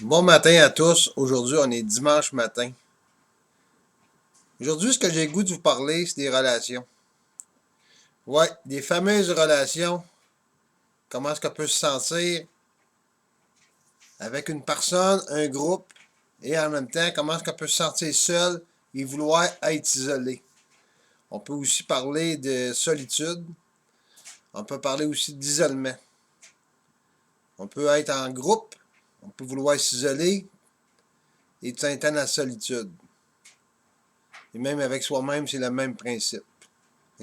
Bon matin à tous. Aujourd'hui, on est dimanche matin. Aujourd'hui, ce que j'ai le goût de vous parler, c'est des relations. Ouais, des fameuses relations. Comment est-ce qu'on peut se sentir avec une personne, un groupe, et en même temps, comment est-ce qu'on peut se sentir seul et vouloir être isolé. On peut aussi parler de solitude. On peut parler aussi d'isolement. On peut être en groupe. On peut vouloir s'isoler et tout un temps dans la solitude. Et même avec soi-même, c'est le même principe.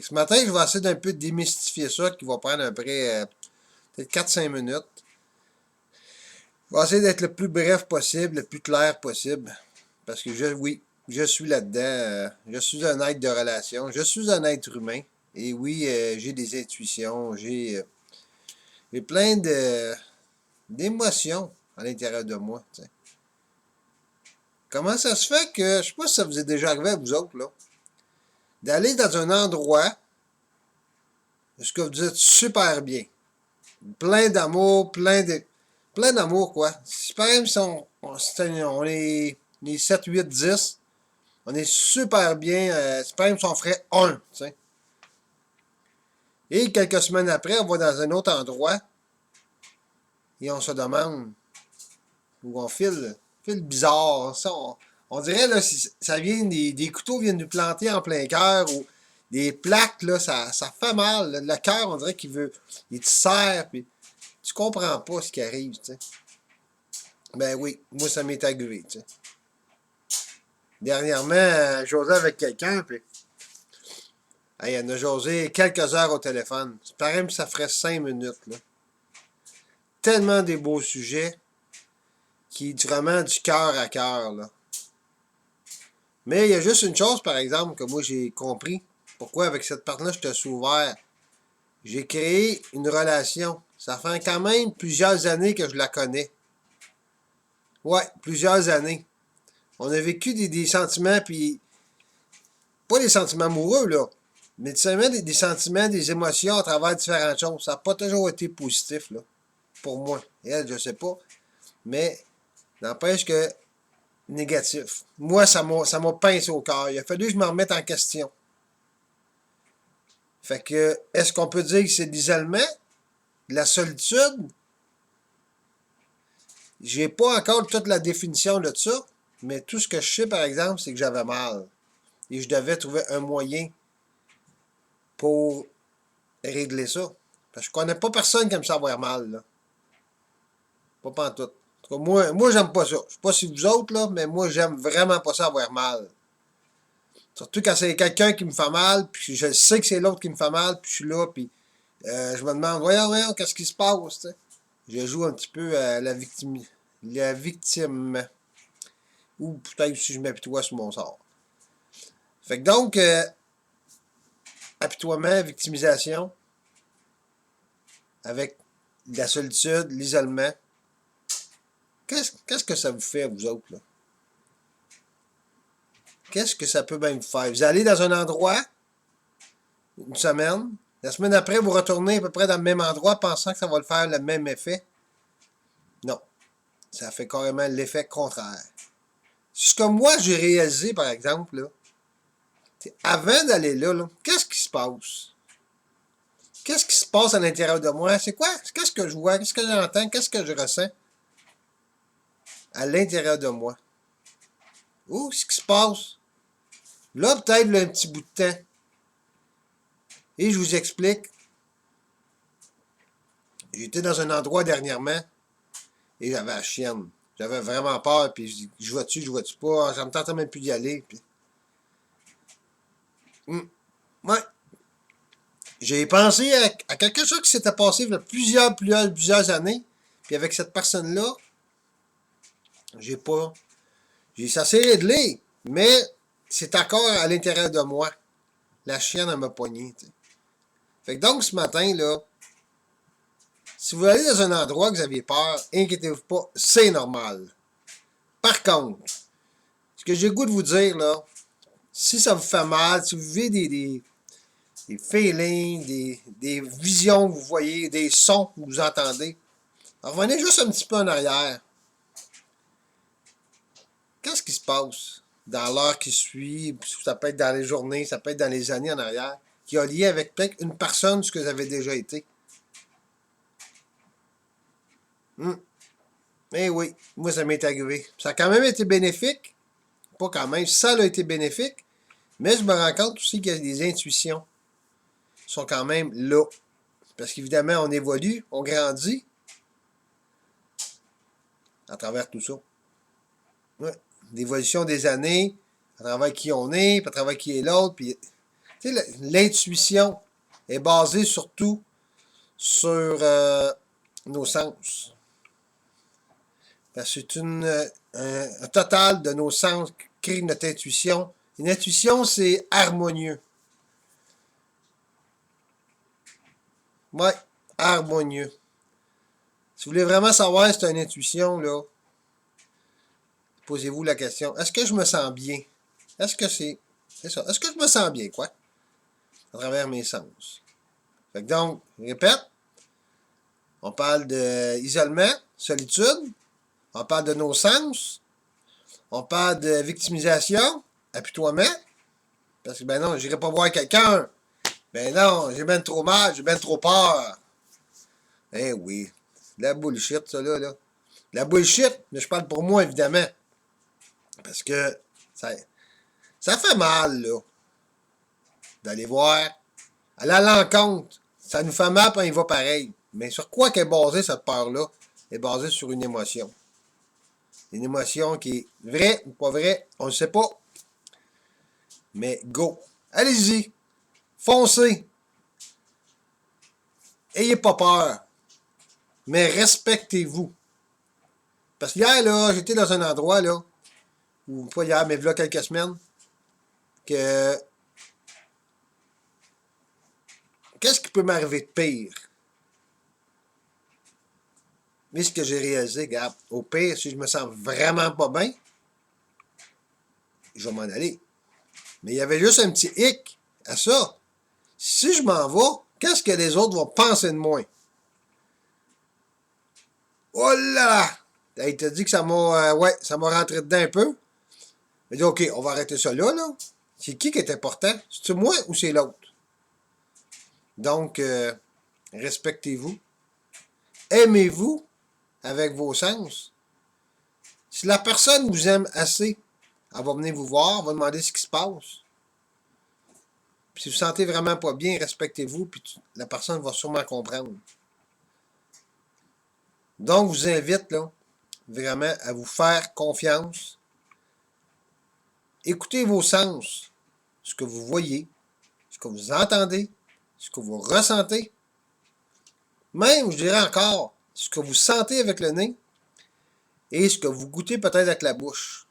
Ce matin, je vais essayer d'un peu démystifier ça, qui va prendre à peu près peut-être 4-5 minutes. Je vais essayer d'être le plus bref possible, le plus clair possible. Parce que oui, je suis là-dedans. Je suis un être de relation. Je suis un être humain. Et oui, j'ai des intuitions. J'ai plein d'émotions à l'intérieur de moi. T'sais. Comment ça se fait que, je sais pas si ça vous est déjà arrivé à vous autres, là, d'aller dans un endroit où ce que vous êtes super bien. Plein d'amour, plein d'amour, quoi. Si par exemple, on est 7, 8, 10, on est super bien. Si par exemple, si on ferait 1, tu sais. Et quelques semaines après, on va dans un autre endroit et on se demande, ou on file bizarre. Ça, on dirait, là, si ça vient, des couteaux viennent nous planter en plein cœur, ou des plaques, là, ça fait mal. Le cœur, on dirait il te serre, puis tu comprends pas ce qui arrive, tu sais. Ben oui, moi, ça m'est arrivé, tu sais. Dernièrement, j'osais avec quelqu'un, puis hey, on a jasé quelques heures au téléphone. C'est pareil, ça ferait 5 minutes, là. Tellement des beaux sujets qui vraiment du cœur à cœur, là. Mais il y a juste une chose, par exemple, que moi j'ai compris. Pourquoi avec cette partie-là, je te suis ouvert. J'ai créé une relation. Ça fait quand même plusieurs années que je la connais. Ouais, plusieurs années. On a vécu des sentiments, puis pas des sentiments amoureux, là, mais tout simplement des sentiments, des émotions à travers différentes choses. Ça n'a pas toujours été positif, là, pour moi. Et elle, je sais pas, mais n'empêche que négatif. Moi, ça m'a pincé au cœur. Il a fallu que je me remette en question. Fait que, est-ce qu'on peut dire que c'est de l'isolement, de la solitude? J'ai pas encore toute la définition de ça, mais tout ce que je sais, par exemple, c'est que j'avais mal. Et je devais trouver un moyen pour régler ça. Parce que je connais pas personne qui aime savoir mal, là. Pas pantoute. En tout cas, moi j'aime pas ça. Je sais pas si vous autres, là, mais moi, j'aime vraiment pas ça avoir mal. Surtout quand c'est quelqu'un qui me fait mal, puis je sais que c'est l'autre qui me fait mal, puis je suis là, puis je me demande, voyons, qu'est-ce qui se passe, t'sais? Je joue un petit peu à la victime. La victime. Ou peut-être si je m'apitoie sur mon sort. Fait que donc, apitoiement, victimisation, avec la solitude, l'isolement, qu'est-ce que ça vous fait, vous autres, là? Qu'est-ce que ça peut bien vous faire? Vous allez dans un endroit, une semaine, la semaine après, vous retournez à peu près dans le même endroit, pensant que ça va le faire le même effet. Non. Ça fait carrément l'effet contraire. Ce que moi, j'ai réalisé, par exemple, là, avant d'aller là, qu'est-ce qui se passe? Qu'est-ce qui se passe à l'intérieur de moi? C'est quoi? Qu'est-ce que je vois? Qu'est-ce que j'entends? Qu'est-ce que je ressens à l'intérieur de moi? Où ce qui se passe? Là, peut-être là, un petit bout de temps. Et je vous explique. J'étais dans un endroit dernièrement et j'avais la chienne. J'avais vraiment peur, puis je dis, je vois-tu pas, ça me tentait même plus d'y aller. Puis, ouais. J'ai pensé à quelque chose qui s'était passé il y a plusieurs années. Puis avec cette personne-là, j'ai pas. Ça s'est réglé, mais c'est encore à l'intérieur de moi. La chienne, elle m'a poigné. T'sais. Fait que donc, ce matin, là, si vous allez dans un endroit que vous avez peur, inquiétez-vous pas, c'est normal. Par contre, ce que j'ai le goût de vous dire, là, si ça vous fait mal, si vous vivez des feelings, des visions que vous voyez, des sons que vous entendez, revenez juste un petit peu en arrière. qu'est-ce qui se passe dans l'heure qui suit, ça peut être dans les journées, ça peut être dans les années en arrière, qui a lié avec peut-être une personne ce que vous avez déjà été. Eh oui, moi ça m'est arrivé. Ça a quand même été bénéfique. Pas quand même, ça a été bénéfique. Mais je me rends compte aussi qu'il y a des intuitions qui sont quand même là. Parce qu'évidemment, on évolue, on grandit à travers tout ça. Ouais. L'évolution des années, à travers qui on est, puis à travers qui est l'autre. Puis, tu sais, l'intuition est basée surtout sur nos sens. Parce que c'est un total de nos sens qui crée notre intuition. Une intuition, c'est harmonieux. Ouais, harmonieux. Si vous voulez vraiment savoir si c'est une intuition, là, posez-vous la question. Est-ce que je me sens bien? Est-ce que c'est ça? Est-ce que je me sens bien, quoi? À travers mes sens. Fait que donc, je répète, on parle d'isolement, solitude, on parle de nos sens, on parle de victimisation, appuie-toi-moi, parce que ben non, j'irai pas voir quelqu'un. Ben non, j'ai ben trop mal, j'ai ben trop peur. Eh oui, la bullshit, ça là. La bullshit, mais je parle pour moi, évidemment. Parce que ça fait mal, là, d'aller voir. Aller à l'encontre. Ça nous fait mal, puis on y va pareil. Mais sur quoi qu'est basée cette peur-là? Elle est basée sur une émotion. Une émotion qui est vraie ou pas vraie, on ne sait pas. Mais go. Allez-y. Foncez. Ayez pas peur. Mais respectez-vous. Parce qu'hier, là, j'étais dans un endroit, là, ou pas hier, mais il y a quelques semaines, que qu'est-ce qui peut m'arriver de pire? Mais ce que j'ai réalisé, regarde, au pire, si je me sens vraiment pas bien, je vais m'en aller. Mais il y avait juste un petit hic à ça. Si je m'en vais, qu'est-ce que les autres vont penser de moi? Oh là là! Il t'a dit que ça m'a ça m'a rentré dedans un peu. Il dit, OK, on va arrêter ça là, là. C'est qui est important? C'est-tu moi ou c'est l'autre? Donc, respectez-vous. Aimez-vous avec vos sens. Si la personne vous aime assez, elle va venir vous voir, elle va demander ce qui se passe. Puis si vous ne vous sentez vraiment pas bien, respectez-vous, puis la personne va sûrement comprendre. Donc, je vous invite, là, vraiment à vous faire confiance. Écoutez vos sens, ce que vous voyez, ce que vous entendez, ce que vous ressentez. Même, je dirais encore, ce que vous sentez avec le nez et ce que vous goûtez peut-être avec la bouche.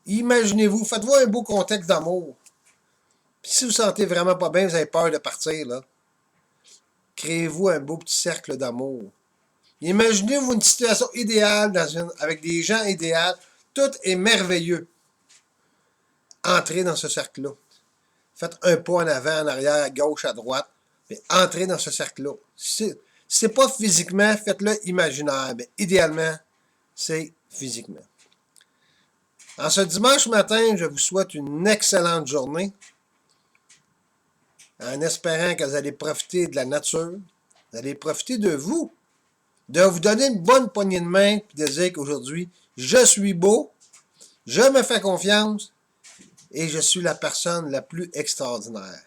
Imaginez-vous, faites-vous un beau contexte d'amour. Puis si vous ne vous sentez vraiment pas bien, vous avez peur de partir, là, créez-vous un beau petit cercle d'amour. Imaginez-vous une situation idéale avec des gens idéaux. Tout est merveilleux. Entrez dans ce cercle-là. Faites un pas en avant, en arrière, à gauche, à droite. Mais entrez dans ce cercle-là. Si c'est pas physiquement, faites-le imaginaire. Mais idéalement, c'est physiquement. En ce dimanche matin, je vous souhaite une excellente journée. En espérant que vous allez profiter de la nature. Vous allez profiter de vous. De vous donner une bonne poignée de main et de dire qu'aujourd'hui, je suis beau, je me fais confiance et je suis la personne la plus extraordinaire.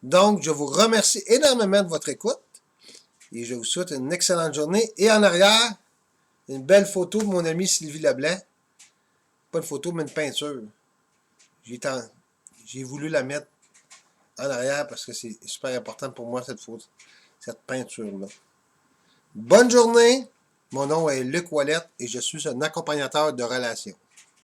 Donc, je vous remercie énormément de votre écoute et je vous souhaite une excellente journée. Et en arrière, une belle photo de mon amie Sylvie Leblanc. Pas une photo, mais une peinture. J'ai voulu la mettre en arrière parce que c'est super important pour moi, cette peinture-là. Bonne journée, mon nom est Luc Ouellette et je suis un accompagnateur de relations.